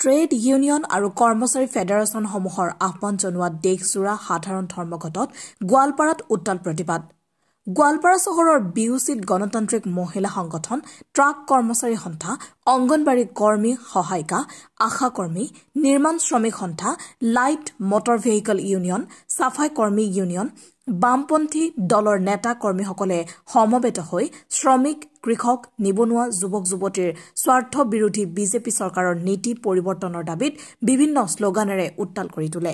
Trade union আৰু কৰ্মচাৰী ফেডাৰেশ্যনসমূহৰ আহ্বান জনোৱা দেশজোৰা সাধাৰণ ধৰ্মঘটত গোৱালপাৰাত উত্তাল প্ৰতিবাদ। গোৱালপাৰা চহৰৰ বিউচিত গণতান্ত্ৰিক মহিলা সংগঠন, ট্ৰাক কৰ্মচাৰী সন্থা, অংগনবাড়ী কৰ্মী সহায়িকা, আশা কৰ্মী, নিৰ্মাণ শ্ৰমিক সন্থা, লাইট মটৰ ভেহিকল ইউনিয়ন, চাফাই কৰ্মী ইউনিয়ন, বামপন্থী দলৰ নেতা কৰ্মীসকলে সমবেত হৈ শ্ৰমিক, কৃষক, নিবনুৱা, যুৱক যুৱতীৰ স্বাৰ্থ বিৰোধী বিজেপি চৰকাৰৰ নীতি পৰিৱৰ্তনৰ দাবীত বিভিন্ন শ্লোগানেৰে উত্তাল কৰি তোলে।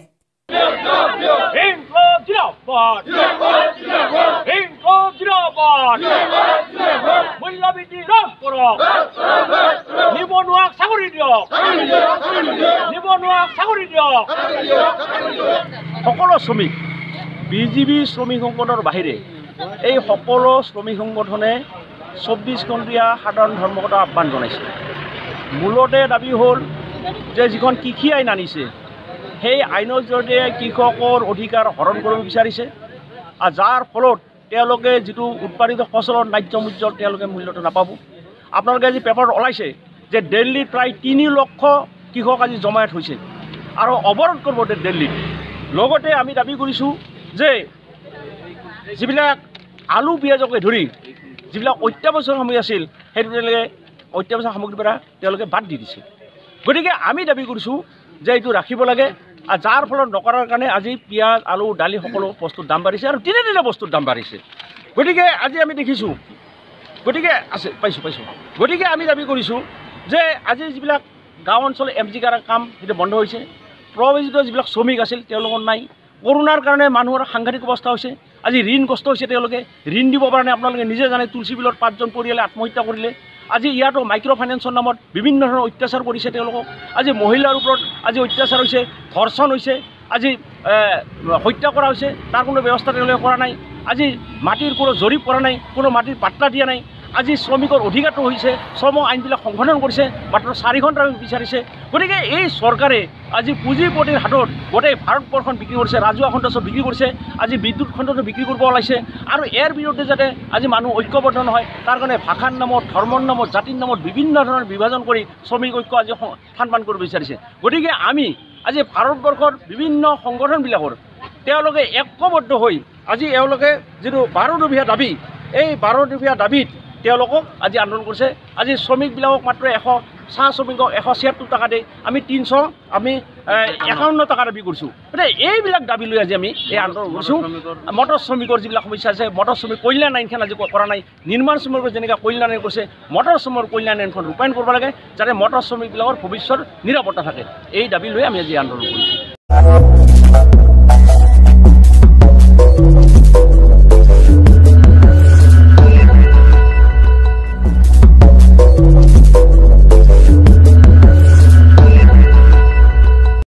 সকলো শ্ৰমিক বিজেপি শ্ৰমিক সংগঠনৰ বাহিৰে এই সকলো শ্ৰমিক সংগঠনে 24 ঘণ্টীয়া সাধাৰণ ধৰ্মঘটৰ আহ্বান জনাইছে। মূলতে দাবী হ'ল যে যিখন কৃষি আইন আনিছে সেই আইনৰ জৰিয়তে কৃষকৰ অধিকাৰ হৰণ কৰিব বিচাৰিছে আৰু যাৰ ফলত তেওঁলোকে যিটো উৎপাদিত ফচলৰ ন্যায্য মূল্য তেওঁলোকে মূল্যটো নাপাব। আপোনালোকে আজি পেপাৰত ওলাইছে যে দিল্লীত প্ৰায় 3 লক্ষ কৃষক আজি জমায়েত হৈছে আৰু অৱৰোধ কৰিব দিল্লীত। লগতে আমি দাবী কৰিছোঁ যে যিবিলাক আলু পিঁয়াজকে ধৰি যিবিলাক অত্যাৱশ্যক সামগ্ৰী আছিল সেইটো তেওঁলোকে অত্যাৱশ্যক সামগ্ৰীৰ পৰা তেওঁলোকে বাদ দি দিছে। গতিকে আমি দাবী কৰিছোঁ যে এইটো ৰাখিব লাগে আৰু যাৰ ফলত নকৰাৰ কাৰণে আজি পিঁয়াজ, আলু, দালি সকলো বস্তুৰ দাম বাঢ়িছে আৰু দিনে দিনে বস্তুৰ দাম বাঢ়িছে। গতিকে আজি আমি দেখিছোঁ গতিকে আমি দাবী কৰিছোঁ যে আজি যিবিলাক গাঁও অঞ্চলৰ MG কাম সেইটো বন্ধ হৈছে। প্ৰব্ৰজিত যিবিলাক শ্ৰমিক আছিল তেওঁলোকৰ নাই। কৰোণাৰ কাৰণে মানুহৰ সাংঘাতিক অৱস্থা হৈছে। আজি ঋণগ্ৰস্ত হৈছে, তেওঁলোকে ঋণ দিব পৰা নাই। আপোনালোকে নিজে জানে তুলসী বিলত 5জন পৰিয়ালে আত্মহত্যা কৰিলে। আজি ইয়াতো মাইক্ৰ' ফাইনেন্সৰ নামত বিভিন্ন ধৰণৰ অত্যাচাৰ কৰিছে তেওঁলোকক। আজি মহিলাৰ ওপৰত আজি অত্যাচাৰ হৈছে, ধৰ্ষণ হৈছে, আজি হত্যা কৰা হৈছে। তাৰ কোনো ব্যৱস্থা তেওঁলোকে কৰা নাই। আজি মাটিৰ কোনো জৰীপ কৰা নাই, কোনো মাটিৰ পাট্টা দিয়া নাই। আজি শ্ৰমিকৰ অধিকাৰটো হৈছে, শ্ৰম আইনবিলাক সংশোধন কৰিছে, মাত্ৰ 4 ঘণ্টা বিচাৰিছে। গতিকে এই চৰকাৰে আজি পুঁজিপতিৰ হাতত গোটেই ভাৰতবৰ্ষখন বিক্ৰী কৰিছে, ৰাজহুৱা খণ্ড চব বিক্ৰী কৰিছে। আজি বিদ্যুৎ খণ্ডটো বিক্ৰী কৰিব ওলাইছে আৰু ইয়াৰ বিৰুদ্ধে যাতে আজি মানুহ ঐক্যবদ্ধ নহয় তাৰ কাৰণে ভাষাৰ নামত, ধৰ্মৰ নামত, জাতিৰ নামত বিভিন্ন ধৰণৰ বিভাজন কৰি শ্ৰমিক ঐক্য আজি সন্মান কৰিব বিচাৰিছে। গতিকে আমি আজি ভাৰতবৰ্ষৰ বিভিন্ন সংগঠনবিলাকৰ তেওঁলোকে ঐক্যবদ্ধ হৈ আজি এওঁলোকে যিটো 12 দফীয়া দাবী, এই 12 দফীয়া দাবীত তেওঁলোকক আজি আন্দোলন কৰিছে। আজি শ্ৰমিকবিলাকক মাত্ৰ চাহ শ্ৰমিকক 176 টকা দি আমি 351 টকা দাবী কৰিছোঁ। গতিকে এইবিলাক দাবী লৈ আজি আমি এই আন্দোলন কৰিছোঁ। মটৰ শ্ৰমিকৰ যিবিলাক সমস্যা আছে, মটৰ শ্ৰমিক কল্যাণ আইনখন আজি কৰা নাই। নিৰ্মাণ শ্ৰমিকৰ যেনেকৈ কল্যাণ আইন কৰিছে, মটৰ শ্ৰমিকৰ কল্যাণ আইনখন ৰূপায়ণ কৰিব লাগে যাতে মটৰ শ্ৰমিকবিলাকৰ ভৱিষ্যত নিৰাপত্তা থাকে। এই দাবী লৈ আমি আজি আন্দোলন কৰিছোঁ।